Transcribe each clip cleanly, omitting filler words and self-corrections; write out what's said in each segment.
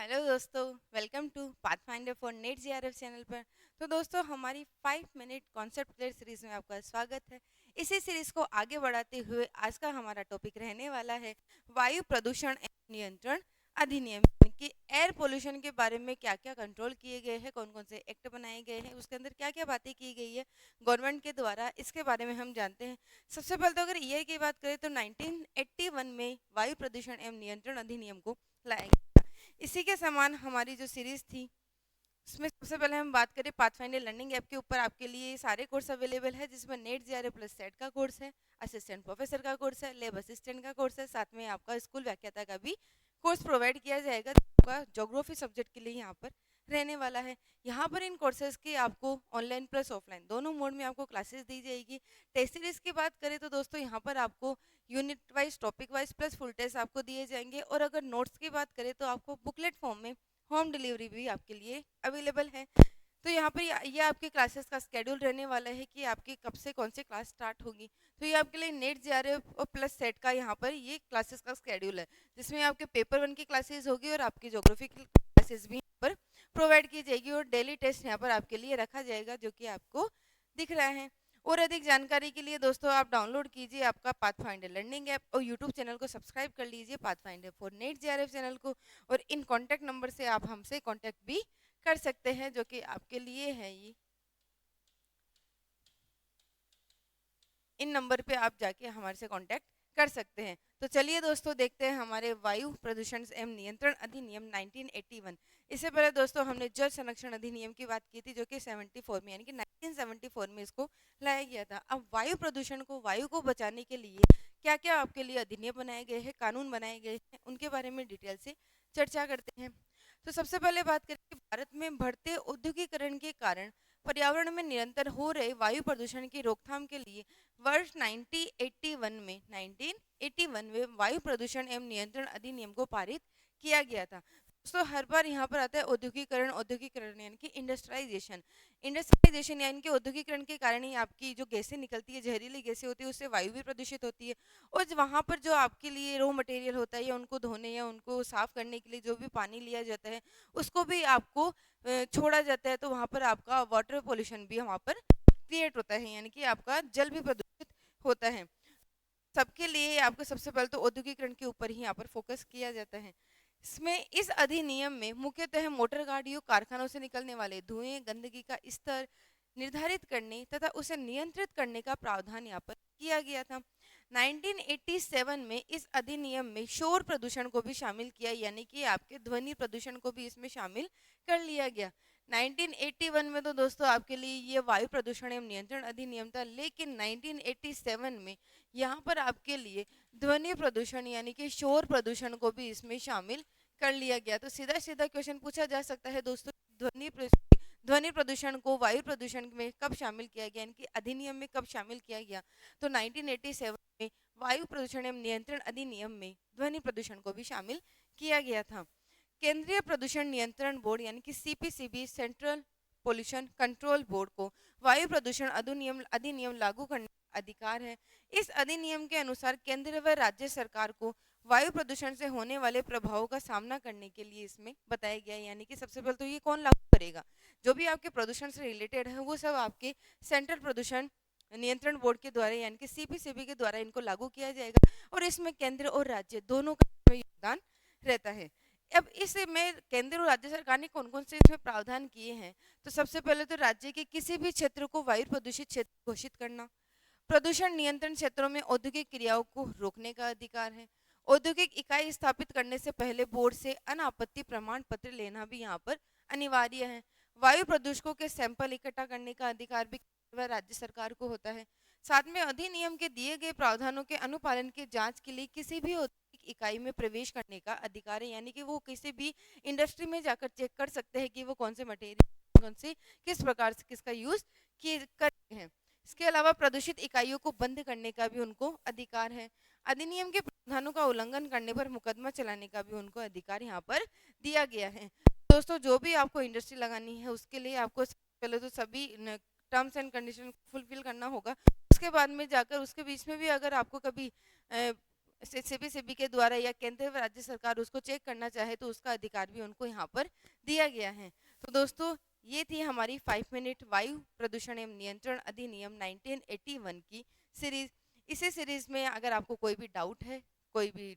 Hello दोस्तों, welcome to Pathfinder for NET JRF channel पर। तो दोस्तों, हमारी 5 मिनट कॉन्सेप्ट क्लियर सीरीज में आपका स्वागत है। इसी सीरीज को आगे बढ़ाते हुए आज का हमारा टॉपिक रहने वाला है वायु प्रदूषण एवं नियंत्रण अधिनियम, यानी कि एयर पोल्यूशन के बारे में क्या क्या कंट्रोल किए गए हैं, कौन कौन से एक्ट बनाए गए हैं, उसके अंदर क्या क्या बातें की गई है गवर्नमेंट के द्वारा, इसके बारे में हम जानते हैं। सबसे पहले तो अगर ईयर की बात करें तो 1981 में वायु प्रदूषण एवं नियंत्रण अधिनियम को लाया गया। इसी के समान हमारी जो सीरीज थी उसमें सबसे पहले हम बात करें पाथफाइंडर लर्निंग ऐप के ऊपर। आपके लिए ये सारे कोर्स अवेलेबल है, जिसमें नेट जीआरए प्लस सेट का कोर्स है, असिस्टेंट प्रोफेसर का कोर्स है, लैब असिस्टेंट का कोर्स है, साथ में आपका स्कूल व्याख्याता का भी कोर्स प्रोवाइड किया जाएगा, जो आपका ज्योग्राफी सब्जेक्ट के लिए यहाँ पर रहने वाला है। यहाँ पर इन कोर्सेज की आपको ऑनलाइन प्लस ऑफलाइन दोनों मोड में आपको क्लासेस दी जाएगी। टेस्ट सीरीज की बात करें तो दोस्तों यहाँ पर आपको unit wise, topic wise plus full test आपको दिए जाएंगे। और अगर नोट्स की बात करें तो आपको बुकलेट फॉर्म में होम डिलीवरी भी आपके लिए अवेलेबल है। तो यहाँ पर ये आपके क्लासेस का स्केड्यूल रहने वाला है कि आपकी कब से कौन से क्लास स्टार्ट होगी। तो ये आपके लिए नेट जीआरएफ और प्लस सेट का यहाँ पर ये क्लासेस का स्केड्यूल है, जिसमें आपके पेपर 1 की क्लासेस होगी और आपकी ज्योग्राफी की क्लासेस भी यहाँ पर प्रोवाइड की जाएगी, और डेली टेस्ट यहाँ पर आपके लिए रखा जाएगा, जो कि आपको दिख रहा है। और अधिक जानकारी के लिए दोस्तों आप डाउनलोड कीजिए आपका पाथफाइंडर लर्निंग ऐप और यूट्यूब चैनल को सब्सक्राइब कर लीजिए pathfinder for NET JRF channel को। और इन कॉन्टैक्ट नंबर से आप हमसे कॉन्टैक्ट भी कर सकते हैं, जो कि आपके लिए है ये। इन नंबर पे आप जाके हमारे से कांटेक्ट कर सकते हैं। तो चलिए दोस्तों, देखते हैं हमारे वायु प्रदूषण एवं नियंत्रण अधिनियम 1981। इससे पहले दोस्तों हमने जल संरक्षण अधिनियम की बात की थी, जो कि 74 में यानी कि 1974 में इसको लाया गया था। अब वायु प्रदूषण को, वायु को बचाने के लिए क्या क्या आपके लिए अधिनियम बनाए गए हैं, कानून बनाए गए हैं, उनके बारे में डिटेल से चर्चा करते हैं। तो सबसे पहले बात करें कि भारत में बढ़ते औद्योगिकरण के कारण पर्यावरण में निरंतर हो रहे वायु प्रदूषण की रोकथाम के लिए वर्ष 1981 में वायु प्रदूषण एवं नियंत्रण अधिनियम को पारित किया गया था। दोस्तों, हर बार यहाँ पर आता है औद्योगिकरण। औद्योगिकरण यानी कि इंडस्ट्रियलाइजेशन। इंडस्ट्रियलाइजेशन यानी कि औद्योगिकरण के कारण ही आपकी जो गैसें निकलती है, जहरीली गैसें होती है, उससे वायु भी प्रदूषित होती है। और वहाँ पर जो आपके लिए रॉ मटेरियल होता है, या उनको धोने या उनको साफ करने के लिए जो भी पानी लिया जाता है, उसको भी आपको छोड़ा जाता है। तो वहाँ पर आपका वाटर पोल्यूशन भी वहाँ पर क्रिएट होता है, यानी कि आपका जल भी प्रदूषित होता है। सबके लिए आपको सबसे पहले तो औद्योगिकरण के ऊपर ही यहाँ पर फोकस किया जाता है। इसमें इस अधिनियम में मुख्यतः मोटर गाड़ियों, कारखानों से निकलने वाले धुएं, गंदगी का स्तर निर्धारित करने तथा उसे नियंत्रित करने का प्रावधान यहाँ पर किया गया था। 1987 में इस अधिनियम में शोर प्रदूषण को भी शामिल किया, यानी कि आपके ध्वनि प्रदूषण को भी इसमें शामिल कर लिया गया। 1981 में तो दोस्तों आपके लिए ये वायु प्रदूषण एवं नियंत्रण अधिनियम था, लेकिन 1987 में यहाँ पर आपके लिए ध्वनि प्रदूषण यानी कि शोर प्रदूषण को भी इसमें शामिल कर लिया गया। तो सीधा सीधा क्वेश्चन पूछा जा सकता है दोस्तों, ध्वनि प्रदूषण को वायु प्रदूषण में कब शामिल किया गया, यानी कि अधिनियम में कब शामिल किया गया। तो 1987 में वायु प्रदूषण एवं नियंत्रण अधिनियम में ध्वनि प्रदूषण को भी शामिल किया गया था। केंद्रीय प्रदूषण नियंत्रण बोर्ड यानी कि CPCB, central pollution control board को वायु प्रदूषण अधिनियम लागू करने का अधिकार है। इस अधिनियम के अनुसार केंद्र व राज्य सरकार को वायु प्रदूषण से होने वाले प्रभावों का सामना करने के लिए इसमें बताया गया है। यानी कि सबसे पहले तो ये कौन लागू करेगा, जो भी आपके प्रदूषण से रिलेटेड है वो सब आपके सेंट्रल प्रदूषण नियंत्रण बोर्ड के द्वारा यानी कि सीपीसीबी के द्वारा इनको लागू किया जाएगा, और इसमें केंद्र और राज्य दोनों का योगदान रहता है। अब इसमें केंद्र और राज्य सरकार ने कौन कौन से इसमें प्रावधान किए हैं। तो सबसे पहले तो राज्य के किसी भी क्षेत्र को वायु प्रदूषित क्षेत्र घोषित करना, प्रदूषण नियंत्रण क्षेत्रों में औद्योगिक क्रियाओं को रोकने का अधिकार है, औद्योगिक इकाई स्थापित करने से पहले बोर्ड से अनापत्ति प्रमाण पत्र लेना भी यहाँ पर अनिवार्य है। वायु प्रदूषकों के सैंपल इकट्ठा करने का अधिकार भी केंद्र व राज्य सरकार को होता है। साथ में अधिनियम के दिए गए प्रावधानों के अनुपालन की जांच के लिए किसी भी औद्योगिक इकाई में प्रवेश करने का अधिकार है, यानी कि वो किसी भी इंडस्ट्री में जाकर चेक कर सकते हैं कि वो कौन से मटेरियल, कौन से, किस प्रकार से किसका यूज किए कर रहे हैं। इसके अलावा प्रदूषित इकाइयों को बंद करने का भी उनको अधिकार है। अधिनियम के प्रावधानों का उल्लंघन करने पर मुकदमा चलाने का भी उनको अधिकार यहाँ पर दिया गया है। दोस्तों, जो भी आपको इंडस्ट्री लगानी है उसके लिए आपको पहले तो सभी टर्म्स एंड कंडीशन फुलफिल करना होगा। उसके बाद में जाकर उसके बीच में भी अगर आपको कभी सीबीसीबी के द्वारा या केंद्र व राज्य सरकार उसको चेक करना चाहे तो उसका अधिकार भी उनको यहाँ पर दिया गया है। तो दोस्तों ये थी हमारी 5 मिनट वायु प्रदूषण एवं नियंत्रण अधिनियम 1981 की सीरीज। इसी सीरीज में अगर आपको कोई भी डाउट है, कोई भी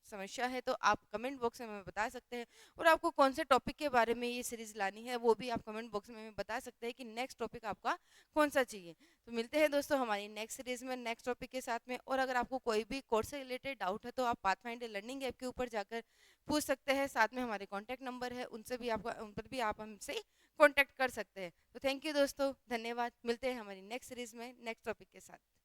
समस्या है, तो आप कमेंट बॉक्स में हमें बता सकते हैं। और आपको कौन से टॉपिक के बारे में ये सीरीज लानी है वो भी आप कमेंट बॉक्स में हमें बता सकते हैं कि नेक्स्ट टॉपिक आपका कौन सा चाहिए। तो मिलते हैं दोस्तों हमारी नेक्स्ट सीरीज में नेक्स्ट टॉपिक के साथ में। और अगर आपको कोई भी कोर्स से रिलेटेड डाउट है तो आप पाथफाइंडर लर्निंग ऐप के ऊपर जाकर पूछ सकते हैं। साथ में हमारे कॉन्टैक्ट नंबर है, उनसे भी आपका उन पर भी आप हमसे कॉन्टैक्ट कर सकते हैं। तो थैंक यू दोस्तों, धन्यवाद। मिलते हैं हमारी नेक्स्ट सीरीज में नेक्स्ट टॉपिक के साथ।